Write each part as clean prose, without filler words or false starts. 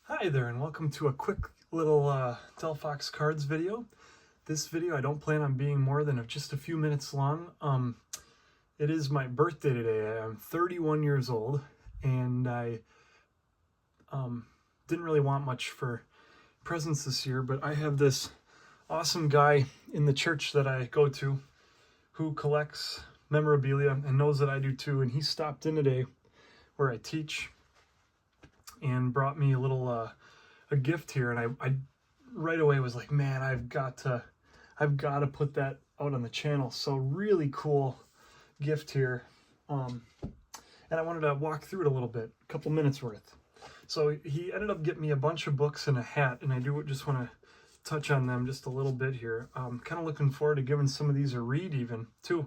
Hi there, and welcome to a quick little Delphox Cards video. This video I don't plan on being more than just a few minutes long. It is my birthday today. I'm 31 years old, and I didn't really want much for presents this year, but I have this awesome guy in the church that I go to who collects memorabilia and knows that I do too, and he stopped in today where I teach and brought me a little a gift here, and I right away was like, man, I've got to put that out on the channel. So really cool gift here, and I wanted to walk through it a little bit, a couple minutes worth. So he ended up getting me a bunch of books and a hat, and I do just want to touch on them just a little bit here. Kind of looking forward to giving some of these a read even too,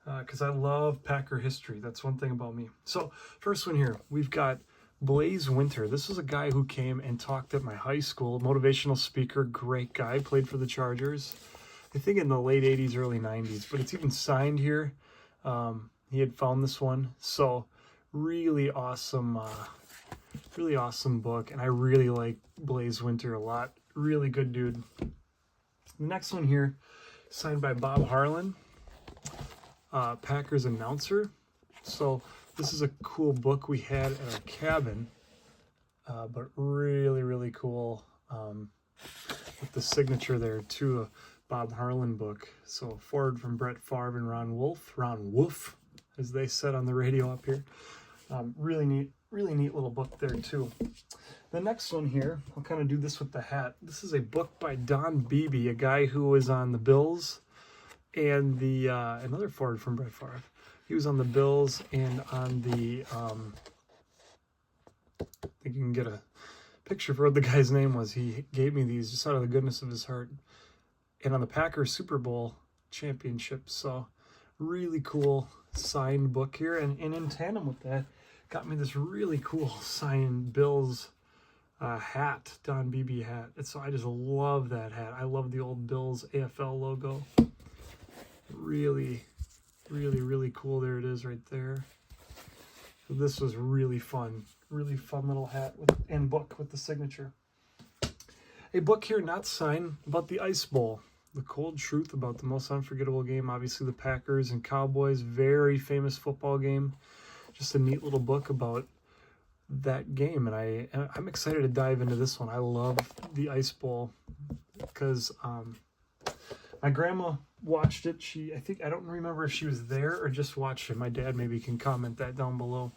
because I love Packer history. That's one thing about me. So first one here, we've got Blaze Winter. This is a guy who came and talked at my high school, motivational speaker, great guy, played for the Chargers, I think in the late 80s, early 90s, but it's even signed here. He had found this one, so really awesome book, and I really like Blaze Winter a lot. Really good dude. The next one here, signed by Bob Harlan, Packers announcer. So this is a cool book we had at our cabin, but really cool, with the signature there too, a Bob Harlan book. So forward from Brett Favre and Ron Wolf, as they said on the radio up here. Really neat little book there too. The next one here, I'll kind of do this with the hat. This is a book by Don Beebe, a guy who was on the Bills and the another forward from Brett Favre. He was on the Bills and on the, I think you can get a picture for what the guy's name was. He gave me these just out of the goodness of his heart. And on the Packers Super Bowl championship. So really cool signed book here. And in tandem with that, got me this really cool signed Bills hat, Don Beebe hat. And so I just love that hat. I love the old Bills AFL logo. Really cool. There it is right there. So this was really fun little hat and book with the signature. A book here not signed about the Ice Bowl, the cold truth about the most unforgettable game, obviously the Packers and Cowboys, very famous football game. Just a neat little book about that game, and I'm excited to dive into this one. I love the Ice Bowl because my grandma watched it. I don't remember if she was there or just watched it. My dad maybe can comment that down below.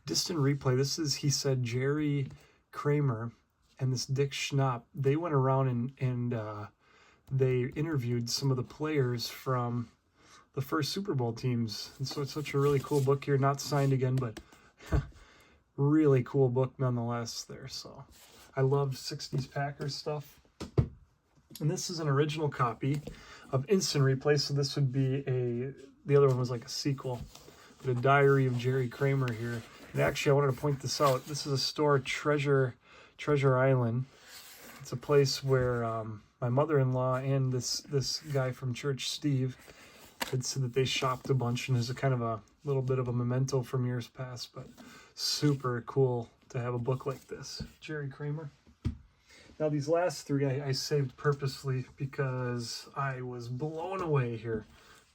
Distant replay. This is, he said, Jerry Kramer and this Dick Schnapp. They went around and they interviewed some of the players from the first Super Bowl teams. And so it's such a really cool book here. Not signed again, but really cool book nonetheless there. So I love 60s Packers stuff. And this is an original copy of Instant Replay, so this would be the other one was like a sequel, but a Diary of Jerry Kramer here. And actually, I wanted to point this out. This is a store, Treasure Island. It's a place where my mother-in-law and this guy from church, Steve, had said that they shopped a bunch, and there's a kind of a little bit of a memento from years past, but super cool to have a book like this. Jerry Kramer. Now these last three I saved purposely because I was blown away here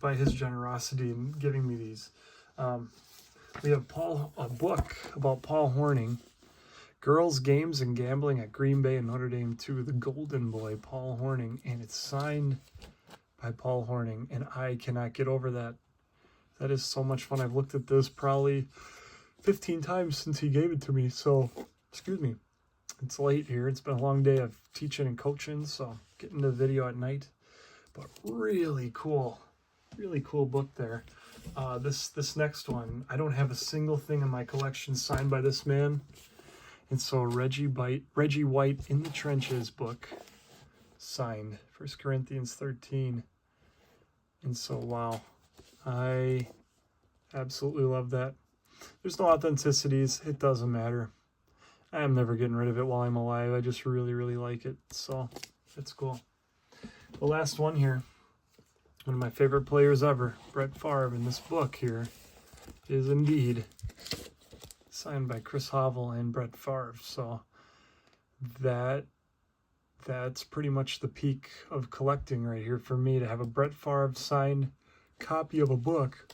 by his generosity in giving me these. We have a book about Paul Hornung, Girls, Games, and Gambling at Green Bay and Notre Dame 2, the Golden Boy, Paul Hornung, and it's signed by Paul Hornung, and I cannot get over that. That is so much fun. I've looked at this probably 15 times since he gave it to me, so, excuse me. It's late here. It's been a long day of teaching and coaching, so getting the video at night. But really cool book there. This next one, I don't have a single thing in my collection signed by this man. And so Reggie White in the Trenches book, signed, 1 Corinthians 13. And so, wow, I absolutely love that. There's no authenticities. It doesn't matter. I'm never getting rid of it while I'm alive. I just really like it. So it's cool. The last one here, one of my favorite players ever, Brett Favre, in this book here is indeed signed by Chris Hovel and Brett Favre. So that's pretty much the peak of collecting right here for me. To have a Brett Favre signed copy of a book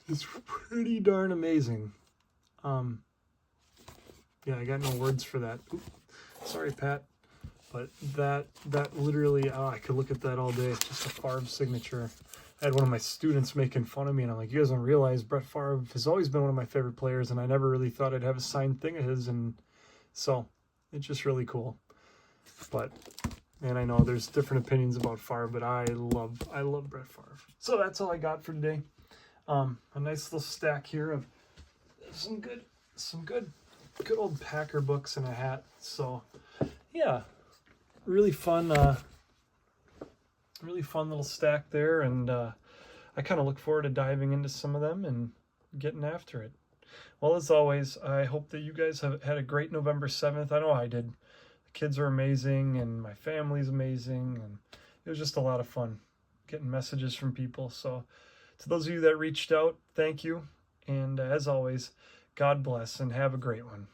is pretty darn amazing. Yeah, I got no words for that. Oop, sorry, Pat. But that literally, I could look at that all day. It's just a Favre signature. I had one of my students making fun of me, and I'm like, you guys don't realize Brett Favre has always been one of my favorite players, and I never really thought I'd have a signed thing of his, and so it's just really cool. But, and I know there's different opinions about Favre, but I love Brett Favre. So that's all I got for today. A nice little stack here of some good old Packer books and a hat. So yeah, really fun little stack there, and I kind of look forward to diving into some of them and getting after it. Well, as always, I hope that you guys have had a great November 7th. I know I did. The kids are amazing, and my family's amazing, and it was just a lot of fun getting messages from people. So to those of you that reached out, thank you. And as always, God bless and have a great one.